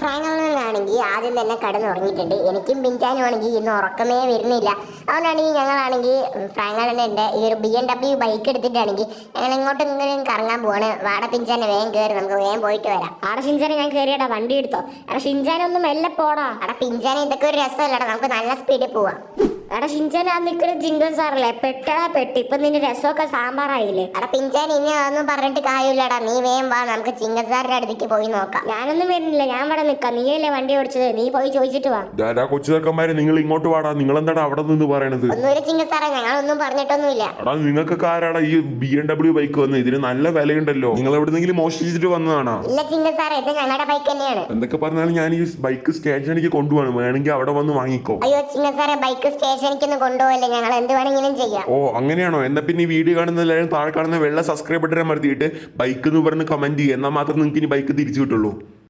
ഫ്രാങ്കാണെങ്കിൽ ആദ്യം തന്നെ കടന്നുറങ്ങിയിട്ടുണ്ട്. എനിക്കും പിഞ്ചാനും ആണെങ്കിൽ ഇന്ന് ഉറക്കമേ വരുന്നില്ല. അതുകൊണ്ടാണെങ്കിൽ ഞങ്ങളാണെങ്കിൽ ഫ്രാങ്കാണൻ്റെ ഈ ഒരു BMW ബൈക്ക് എടുത്തിട്ടാണെങ്കിൽ ഞങ്ങൾ ഇങ്ങോട്ടെങ്കിലും കറങ്ങാൻ പോവാണ്. വാട പിഞ്ചാനെ വേഗം കയറി, നമുക്ക് വേഗം പോയിട്ട് വരാം. ആടെ ഷിൻചാനെ ഞാൻ കയറിയടാ, വണ്ടി എടുത്തോ. എടാ ഷിൻചാനൊന്നും മെല്ലെ പോടാ. എടാ പിഞ്ചാനെ ഇതൊക്കെ ഒരു രസമല്ലടാ, നമുക്ക് നല്ല സ്പീഡിൽ പോവാം. എടാ ഷിൻചാൻ ആ നിൽക്കുന്ന ജിങ്കൻ സാറല്ലേ, പെട്ടടാ പെട്ടി. ഇപ്പൊ നിന്റെ രസമൊക്കെ സാമ്പാറായില്ലേ. എടാ പിഞ്ചാൻ ഇനി അതൊന്നും പറഞ്ഞിട്ട് കാര്യമില്ലടാ, നീ വേഗം വാ, നമുക്ക് ജിങ്കൻ സാറിന്റെ അടുത്തേക്ക് പോയി നോക്കാം. ഞാനൊന്നും വരുന്നില്ല, ഞാൻ ഇവിടെ നിൽക്കാം. നീയല്ലേ വണ്ടി ഓടിച്ചത്, നീ പോയി ചോദിച്ചിട്ട് വാ. കൊച്ചു ചെറുക്കന്മാരെ, നിങ്ങൾ ഇങ്ങോട്ട് വാടാ. നിങ്ങൾ എന്താണ് അവിടെ നിന്ന് പറയണത്? ഒന്നുമില്ല ജിങ്കൻ സാറേ, ഞങ്ങളൊന്നും പറഞ്ഞിട്ടൊന്നുമില്ല. എടാ നിങ്ങൾക്ക് ആരാടാ ഈ BMW ബൈക്ക് വന്നത്? ഇതിന് നല്ല വിലയുണ്ടല്ലോ. നിങ്ങൾ എവിടെന്നെങ്കിലും മോഷ്ടിച്ചിട്ട് വന്നതാണോ? ഇല്ല ജിങ്കൻ സാറേ, ഇത് ഞങ്ങളുടെ ബൈക്ക് തന്നെയാണ്. എന്തൊക്കെ പറഞ്ഞാലും ഞാൻ ഈ ബൈക്ക് സ്റ്റേഷനിലേക്ക് കൊണ്ടുപോകണം, വേണമെങ്കിൽ അവിടെ വന്ന് വാങ്ങിക്കോ. അയ്യോ ജിങ്കൻ സാറേ, ബൈക്ക് സ്റ്റേഷനിലേക്കൊന്നും കൊണ്ടുപോകല്ലേ, ഞങ്ങൾ എന്ത് വേണമെങ്കിലും ചെയ്യാം. ഓ അങ്ങനെയാണോ? എന്നാ പിന്നെ ഈ വീഡിയോ കാണുന്ന എല്ലാവരും താഴെ കാണുന്ന വെള്ള സബ്സ്ക്രൈബ് ബട്ടൺ അമർത്തിയിട്ട് ബൈക്ക് എന്ന് പറഞ്ഞ് കമന്റ് ചെയ്യുക. എന്നാൽ മാത്രം നിങ്ങൾക്ക് ഇനി ബൈക്ക് തിരിച്ചു കിട്ടുള്ളൂ.